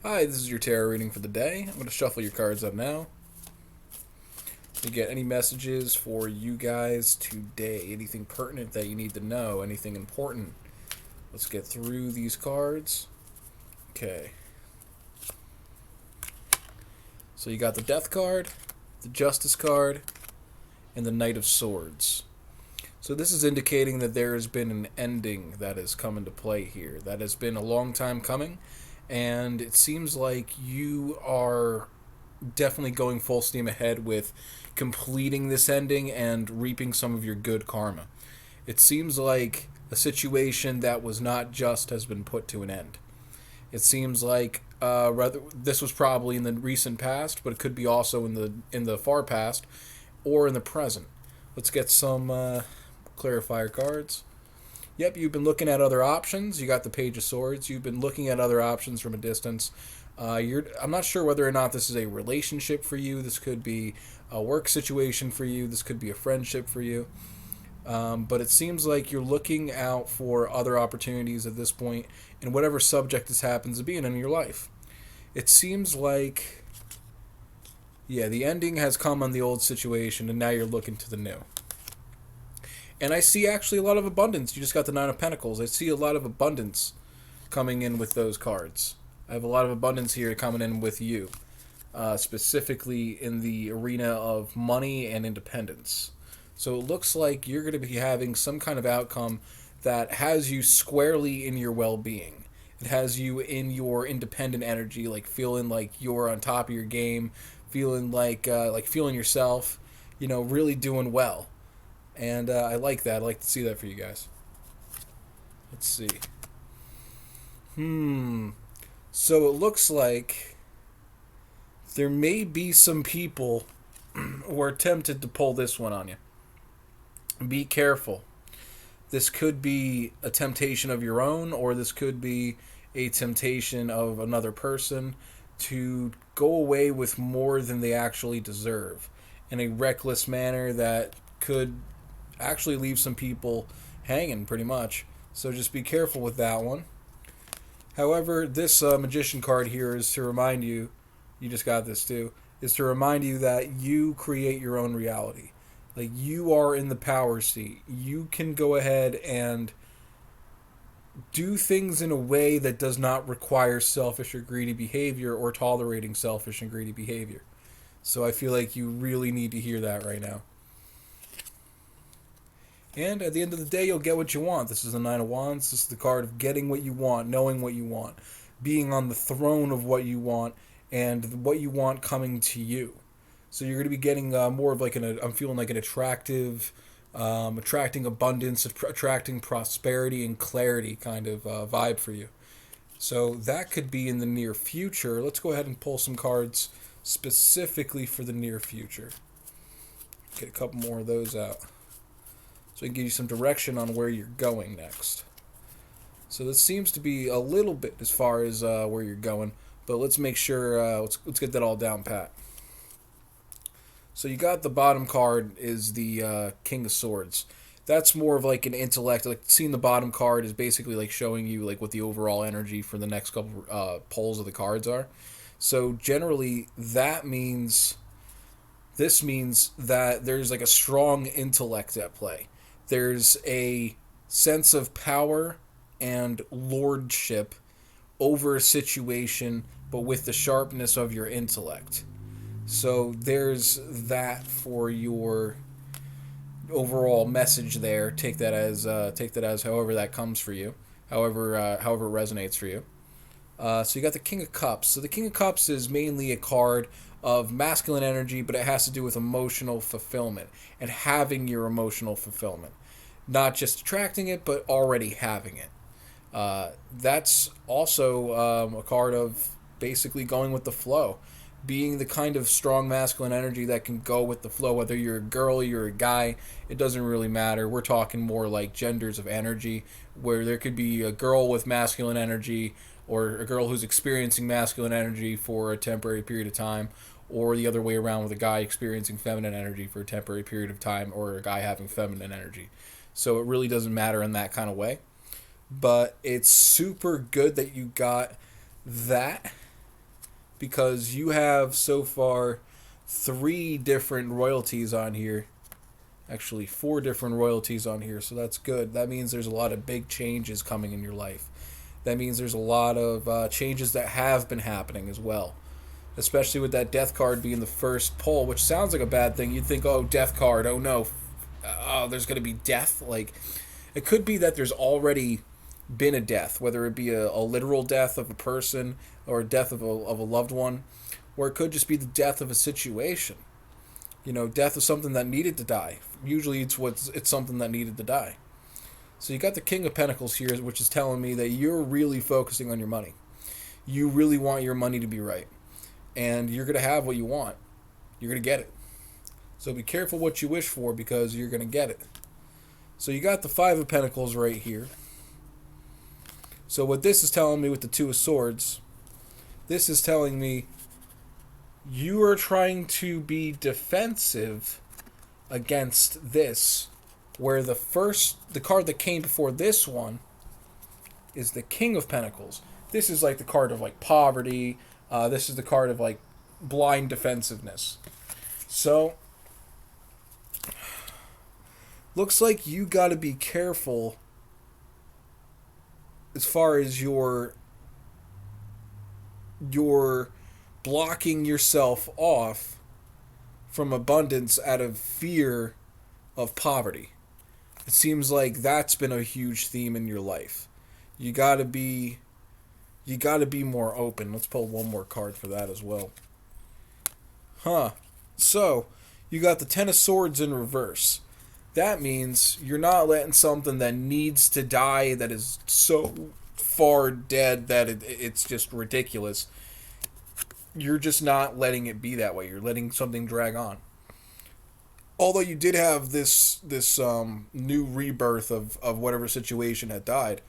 Hi, this is your tarot reading for the day. I'm going to shuffle your cards up now. You get any messages for you guys today? Anything pertinent that you need to know? Anything important? Let's get through these cards. Okay. So you got the Death card, the Justice card, and the Knight of Swords. So this is indicating that there has been an ending that has come into play here. That has been a long time coming, and it seems like you are definitely going full steam ahead with completing this ending and reaping some of your good karma. It seems like a situation that was not just has been put to an end. It seems like rather this was probably in the recent past, but it could be also in the far past or in the present. Let's get some clarifier cards. Yep, you've been looking at other options. You got the Page of Swords. You've been looking at other options from a distance. I'm not sure whether or not this is a relationship for you. This could be a work situation for you. This could be a friendship for you. But it seems like you're looking out for other opportunities at this point in whatever subject this happens to be in your life. It seems like, yeah, the ending has come on the old situation, and now you're looking to the new. And I see actually a lot of abundance. You just got the Nine of Pentacles. I see a lot of abundance coming in with those cards. I have a lot of abundance here coming in with you, specifically in the arena of money and independence. So it looks like you're going to be having some kind of outcome that has you squarely in your well-being. It has you in your independent energy, like feeling like you're on top of your game, feeling like feeling yourself, really doing well. And I like that. I like to see that for you guys. Let's see. So it looks like there may be some people who are tempted to pull this one on you. Be careful. This could be a temptation of your own, or this could be a temptation of another person to go away with more than they actually deserve in a reckless manner that could actually leave some people hanging pretty much. So just be careful with that one. However, this Magician card here is to remind you, you just got this too, is to remind you that you create your own reality. Like, you are in the power seat. You can go ahead and do things in a way that does not require selfish or greedy behavior or tolerating selfish and greedy behavior. So I feel like you really need to hear that right now. And at the end of the day, you'll get what you want. This is the Nine of Wands. This is the card of getting what you want, knowing what you want, being on the throne of what you want, and what you want coming to you. So you're going to be getting more of like I'm feeling like an attractive, attracting abundance, attracting prosperity and clarity kind of vibe for you. So that could be in the near future. Let's go ahead and pull some cards specifically for the near future. Get a couple more of those out, so I can give you some direction on where you're going next. So this seems to be a little bit as far as where you're going, but let's make sure, let's get that all down pat. So you got the bottom card is the King of Swords. That's more of like an intellect. Like, seeing the bottom card is basically like showing you like what the overall energy for the next couple pulls of the cards are. So generally this means that there's like a strong intellect at play. There's a sense of power and lordship over a situation, but with the sharpness of your intellect. So there's that for your overall message there. Take that as however that comes for you, however it resonates for you. So you got the King of Cups. So the King of Cups is mainly a card of masculine energy, but it has to do with emotional fulfillment and having your emotional fulfillment. Not just attracting it, but already having it. That's also a card of basically going with the flow. Being the kind of strong masculine energy that can go with the flow, whether you're a girl, you're a guy, it doesn't really matter. We're talking more like genders of energy, where there could be a girl with masculine energy, or a girl who's experiencing masculine energy for a temporary period of time, or the other way around with a guy experiencing feminine energy for a temporary period of time, or a guy having feminine energy. So it really doesn't matter in that kind of way. But it's super good that you got that because you have so far 3 different royalties on here. Actually, 4 different royalties on here, so that's good. That means there's a lot of big changes coming in your life. That means there's a lot of changes that have been happening as well. Especially with that death card being the first pull, which sounds like a bad thing. You'd think, oh, death card, oh no, oh, there's going to be death. Like, it could be that there's already been a death, whether it be a literal death of a person or a death of a loved one, or it could just be the death of a situation. You know, death of something that needed to die. Usually it's something that needed to die. So you got the King of Pentacles here, which is telling me that you're really focusing on your money. You really want your money to be right. And you're going to have what you want. You're going to get it. So be careful what you wish for, because you're going to get it. So you got the Five of Pentacles right here. So what this is telling me with the Two of Swords, this is telling me you are trying to be defensive against this, where the card that came before this one is the King of Pentacles. This is like the card of like poverty. This is the card of like blind defensiveness. So looks like you got to be careful as far as your blocking yourself off from abundance out of fear of poverty. It seems like that's been a huge theme in your life. You got to be more open. Let's pull one more card for that as well. So, you got the Ten of Swords in reverse. That means you're not letting something that needs to die, that is so far dead that it's just ridiculous. You're just not letting it be that way. You're letting something drag on. Although you did have this new rebirth of whatever situation had died,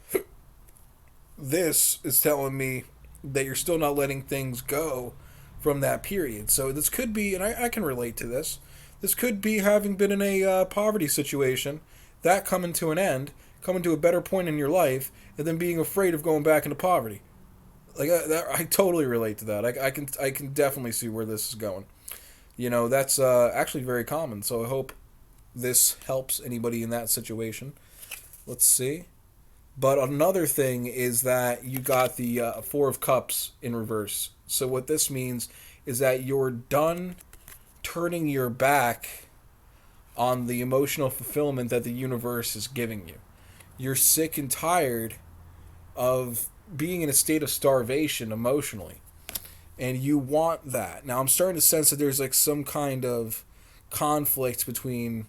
this is telling me that you're still not letting things go from that period. So this could be, and I can relate to this, this could be having been in a poverty situation, that coming to an end, coming to a better point in your life, and then being afraid of going back into poverty. Like I totally relate to that. I can definitely see where this is going. You know, that's actually very common. So I hope this helps anybody in that situation. Let's see. But another thing is that you got the Four of Cups in reverse. So what this means is that you're done turning your back on the emotional fulfillment that the universe is giving you. You're sick and tired of being in a state of starvation emotionally. And you want that. Now I'm starting to sense that there's like some kind of conflict between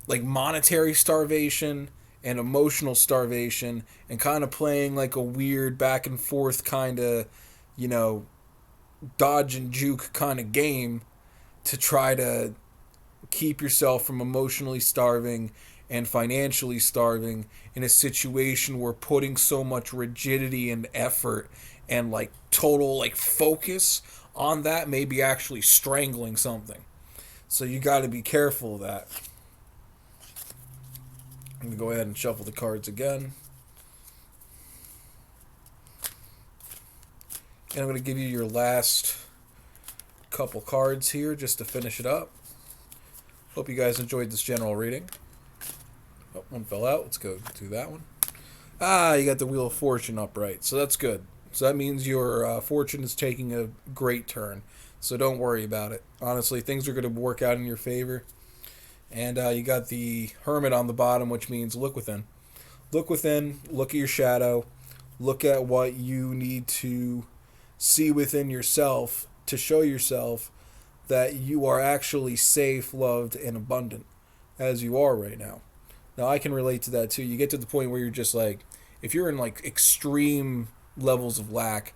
like monetary starvation and emotional starvation, and kind of playing like a weird back and forth kind of, you know, dodge and juke kind of game to try to keep yourself from emotionally starving and financially starving in a situation where putting so much rigidity and effort and like total like focus on that may be actually strangling something. So you got to be careful of that. I'm going to go ahead and shuffle the cards again. And I'm going to give you your last couple cards here just to finish it up. Hope you guys enjoyed this general reading. Oh, one fell out. Let's go to that one. You got the Wheel of Fortune upright. So that's good. So that means your fortune is taking a great turn. So don't worry about it. Honestly, things are going to work out in your favor. And you got the Hermit on the bottom, which means look within. Look within. Look at your shadow. Look at what you need to see within yourself to show yourself that you are actually safe, loved, and abundant as you are right now. Now, I can relate to that too. You get to the point where you're just like, if you're in like extreme levels of lack,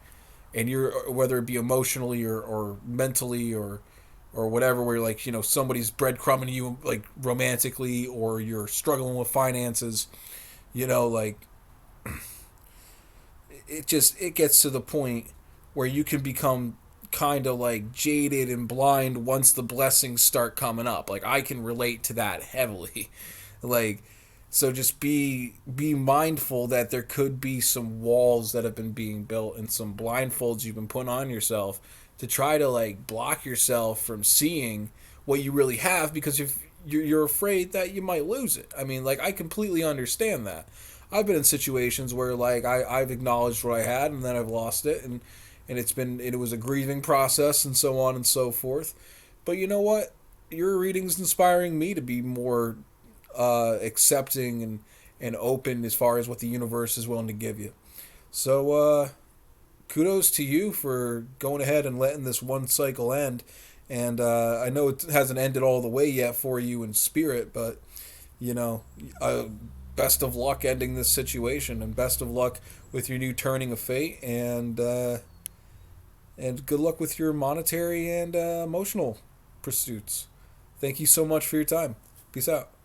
and you're, whether it be emotionally or mentally or whatever, where like, you know, somebody's breadcrumbing you like romantically, or you're struggling with finances, you know, like it gets to the point where you can become kind of like jaded and blind once the blessings start coming up. Like I can relate to that heavily. Like So just be mindful that there could be some walls that have been being built and some blindfolds you've been putting on yourself to try to like block yourself from seeing what you really have, because if you're afraid that you might lose it. I mean, like, I completely understand that. I've been in situations where like I've acknowledged what I had and then I've lost it, and it was a grieving process and so on and so forth. But you know what? Your reading's inspiring me to be more accepting and open as far as what the universe is willing to give you. So kudos to you for going ahead and letting this one cycle end. And I know it hasn't ended all the way yet for you in spirit, but you know, best of luck ending this situation, and best of luck with your new turning of fate, and good luck with your monetary and emotional pursuits. Thank you so much for your time. Peace out.